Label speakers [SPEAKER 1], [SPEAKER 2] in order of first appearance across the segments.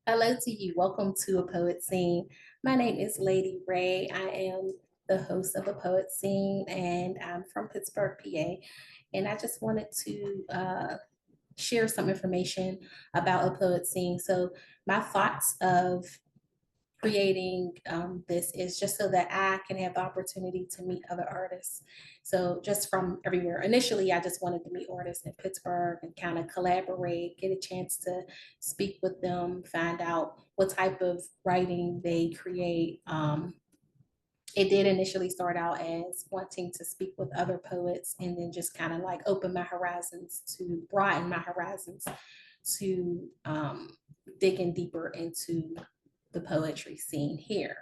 [SPEAKER 1] Hello to you. Welcome to A Poet Scene. My name is Lady Ray. I am the host of A Poet Scene, and I'm from Pittsburgh, PA. And I just wanted to share some information about A Poet Scene. So, my thoughts of creating this is just so that I can have the opportunity to meet other artists. So just from everywhere. Initially, I just wanted to meet artists in Pittsburgh and kind of collaborate, get a chance to speak with them, find out what type of writing they create. It did initially start out as wanting to speak with other poets and then just kind of like open my horizons to broaden my horizons to digging deeper into the poetry scene here.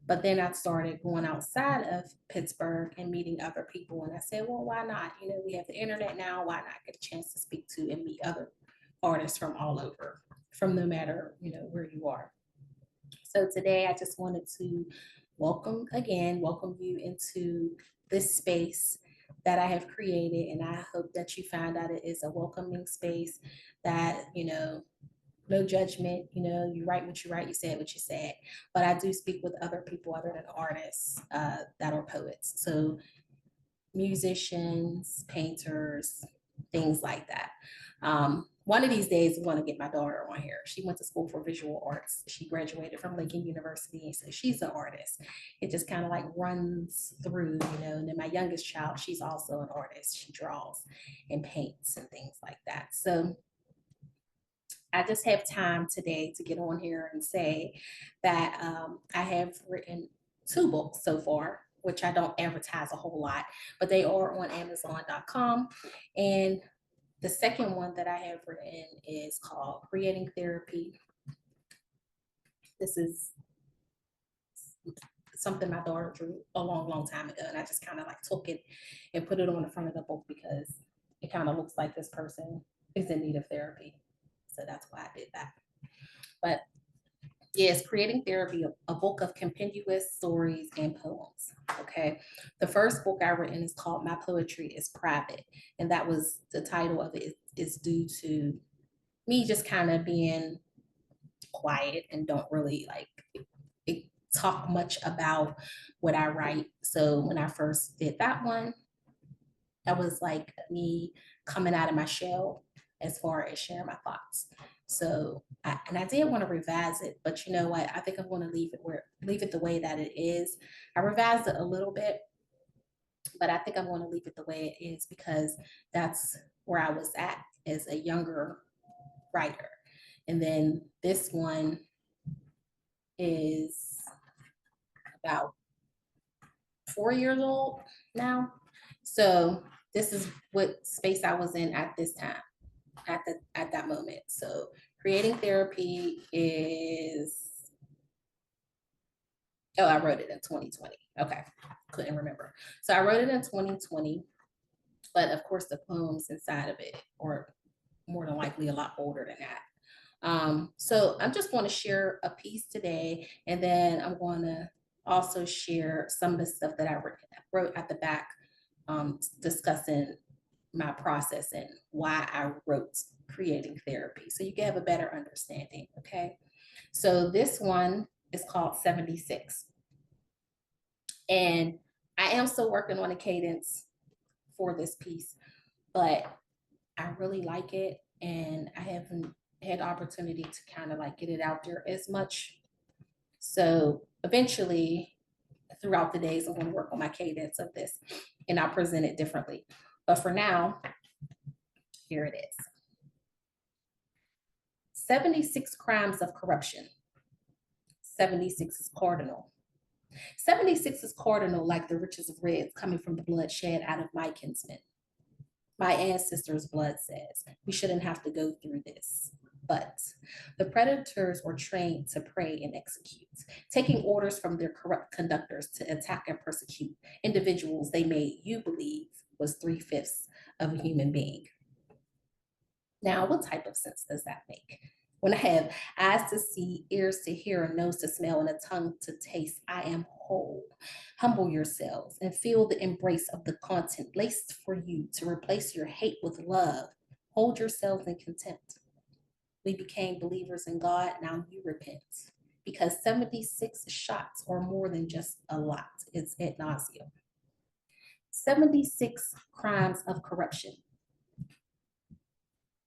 [SPEAKER 1] But then I started going outside of Pittsburgh and meeting other people. And I said, well, why not? You know, we have the internet now. Why not get a chance to speak to and meet other artists from all over, from no matter, where you are. So today I just wanted to welcome you into this space that I have created. And I hope that you find that it is a welcoming space that, no judgment, you write what you write, you said what you said. But I do speak with other people other than artists that are poets. So musicians, painters, things like that. One of these days, I want to get my daughter on here. She went to school for visual arts. She graduated from Lincoln University, so she's an artist. It just kind of like runs through, And then my youngest child, she's also an artist. She draws and paints and things like that. So I just have time today to get on here and say that I have written two books so far, which I don't advertise a whole lot, but they are on Amazon.com. And the second one that I have written is called Creating Therapy. This is something my daughter drew a long, long time ago. And I just kind of like took it and put it on the front of the book because it kind of looks like this person is in need of therapy. So that's why I did that. But yes, Creating Therapy, a book of compendious stories and poems. Okay. The first book I written is called My Poetry is Private. And that was the title of it is due to me just kind of being quiet and don't really talk much about what I write. So when I first did that one, that was like me coming out of my shell as far as sharing my thoughts. So, I did want to revise it, but you know what? I think I'm going to leave it the way that it is. I revised it a little bit, but I think I'm going to leave it the way it is because that's where I was at as a younger writer. And then this one is about 4 years old now. So this is what space I was in at this time, at that moment. So Creating Therapy is, oh, I wrote it in 2020. Okay, couldn't remember. So I wrote it in 2020, but of course the poems inside of it are more than likely a lot older than that. So I'm just going to share a piece today, and then I'm going to also share some of the stuff that I wrote at the back, discussing my process and why I wrote Creating Therapy. So you can have a better understanding, okay? So this one is called 76. And I am still working on a cadence for this piece, but I really like it. And I haven't had opportunity to kind of like get it out there as much. So eventually, throughout the days, I'm going to work on my cadence of this and I'll present it differently. But for now, here it is. 76 crimes of corruption. 76 is cardinal. 76 is cardinal like the riches of reds coming from the blood shed out of my kinsmen. My ancestors' blood says we shouldn't have to go through this. But the predators were trained to prey and execute, taking orders from their corrupt conductors to attack and persecute individuals they made you believe was 3/5 of a human being. Now, what type of sense does that make? When I have eyes to see, ears to hear, a nose to smell, and a tongue to taste, I am whole. Humble yourselves and feel the embrace of the content laced for you to replace your hate with love. Hold yourselves in contempt. We became believers in God. Now you repent. Because 76 shots or more than just a lot. It's ad nauseum. 76 crimes of corruption.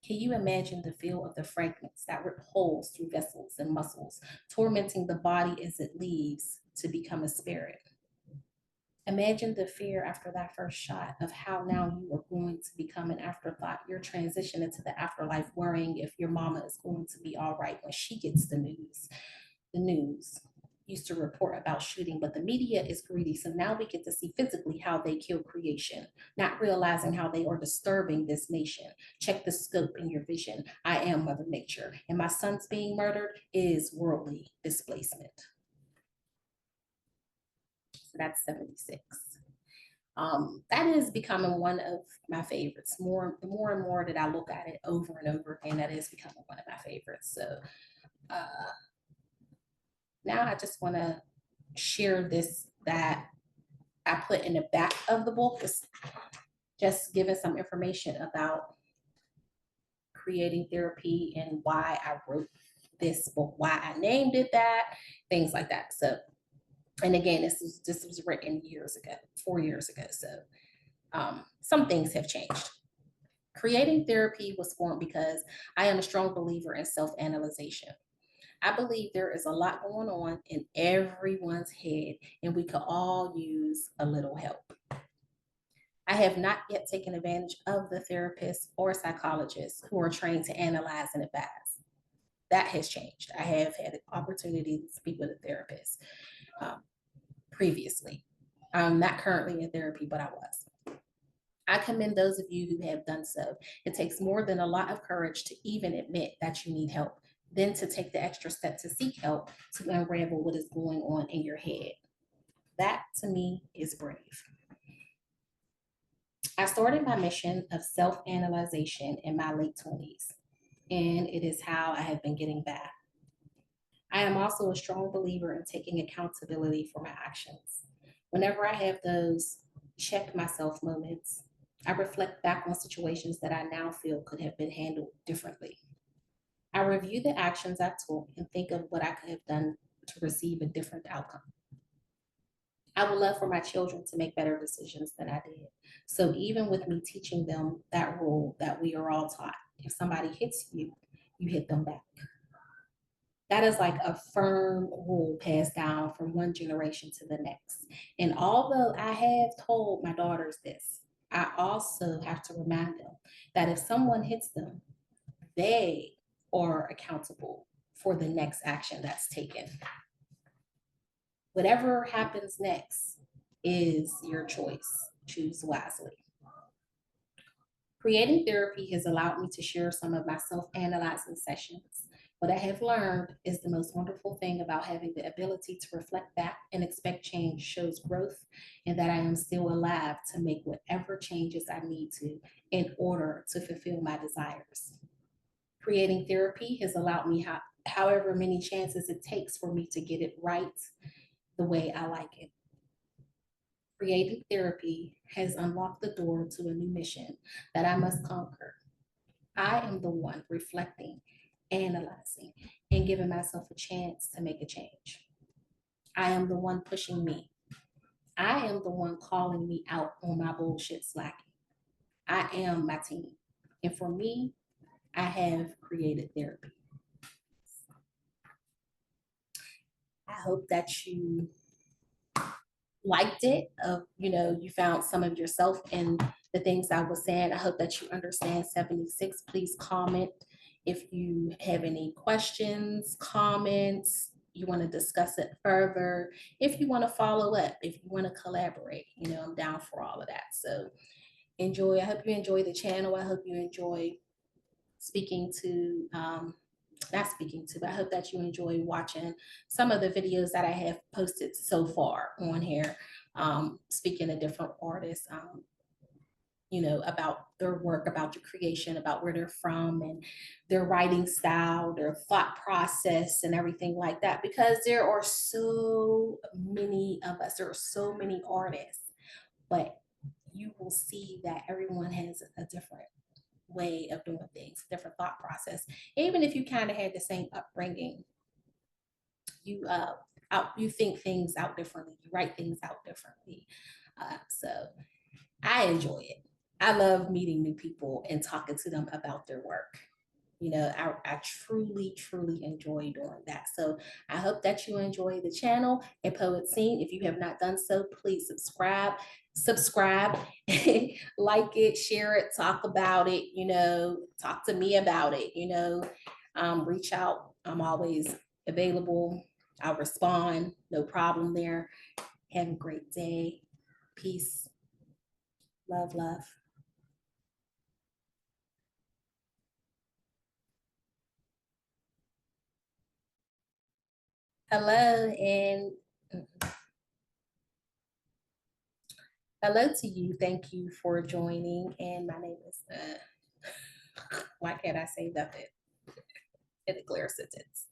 [SPEAKER 1] Can you imagine the feel of the fragments that rip holes through vessels and muscles, tormenting the body as it leaves to become a spirit? Imagine the fear after that first shot of how now you are going to become an afterthought. Your transition into the afterlife, worrying if your mama is going to be all right when she gets the news. The news used to report about shooting, but the media is greedy. So now we get to see physically how they kill creation, not realizing how they are disturbing this nation. Check the scope in your vision. I am Mother Nature, and my son's being murdered is worldly displacement. So that's 76. That is becoming one of my favorites. The more and more that I look at it over and over again, that is becoming one of my favorites. So now I just want to share this that I put in the back of the book, just giving some information about creating therapy and why I wrote this book, why I named it that, things like that. So, and again, this was written years ago, 4 years ago. So some things have changed. Creating therapy was formed because I am a strong believer in self-analyzation. I believe there is a lot going on in everyone's head, and we could all use a little help. I have not yet taken advantage of the therapists or psychologists who are trained to analyze and advise. That has changed. I have had an opportunity to speak with a therapist previously. I'm not currently in therapy, but I was. I commend those of you who have done so. It takes more than a lot of courage to even admit that you need help, then to take the extra step to seek help to unravel what is going on in your head. That to me is brave. I started my mission of self-analyzation in my late 20s, and it is how I have been getting back. I am also a strong believer in taking accountability for my actions. Whenever I have those check myself moments, I reflect back on situations that I now feel could have been handled differently. I review the actions I took and think of what I could have done to receive a different outcome. I would love for my children to make better decisions than I did. So even with me teaching them that rule that we are all taught, if somebody hits you, you hit them back. That is like a firm rule passed down from one generation to the next. And although I have told my daughters this, I also have to remind them that if someone hits them, they are accountable for the next action that's taken. Whatever happens next is your choice. Choose wisely. Creating therapy has allowed me to share some of my self-analyzing sessions. What I have learned is the most wonderful thing about having the ability to reflect back and expect change shows growth, and that I am still alive to make whatever changes I need to in order to fulfill my desires. Creating therapy has allowed me however many chances it takes for me to get it right the way I like it. Creating therapy has unlocked the door to a new mission that I must conquer. I am the one reflecting, analyzing, and giving myself a chance to make a change. I am the one pushing me. I am the one calling me out on my bullshit slacking. I am my team. And for me, I have created therapy. I hope that you liked it. You found some of yourself in the things I was saying. I hope that you understand 76. Please comment if you have any questions, comments, you want to discuss it further, if you want to follow up, if you want to collaborate, I'm down for all of that. So enjoy. I hope you enjoy the channel. I hope you enjoy speaking to not speaking to, but I hope that you enjoy watching some of the videos that I have posted so far on here, speaking to different artists, about their work, about their creation, about where they're from and their writing style, their thought process and everything like that, because there are so many of us, there are so many artists, but you will see that everyone has a different way of doing things, different thought process. Even if you kind of had the same upbringing, you you think things out differently, you write things out differently. So I enjoy it. I love meeting new people and talking to them about their work. You know, I truly, truly enjoy doing that. So I hope that you enjoy the channel and Poet Scene. If you have not done so, please subscribe, like it, share it, talk about it, talk to me about it, reach out. I'm always available. I'll respond, no problem there. Have a great day. Peace. Love, love. Hello and hello to you. Thank you for joining. And my name is, why can't I say nothing in a clear sentence?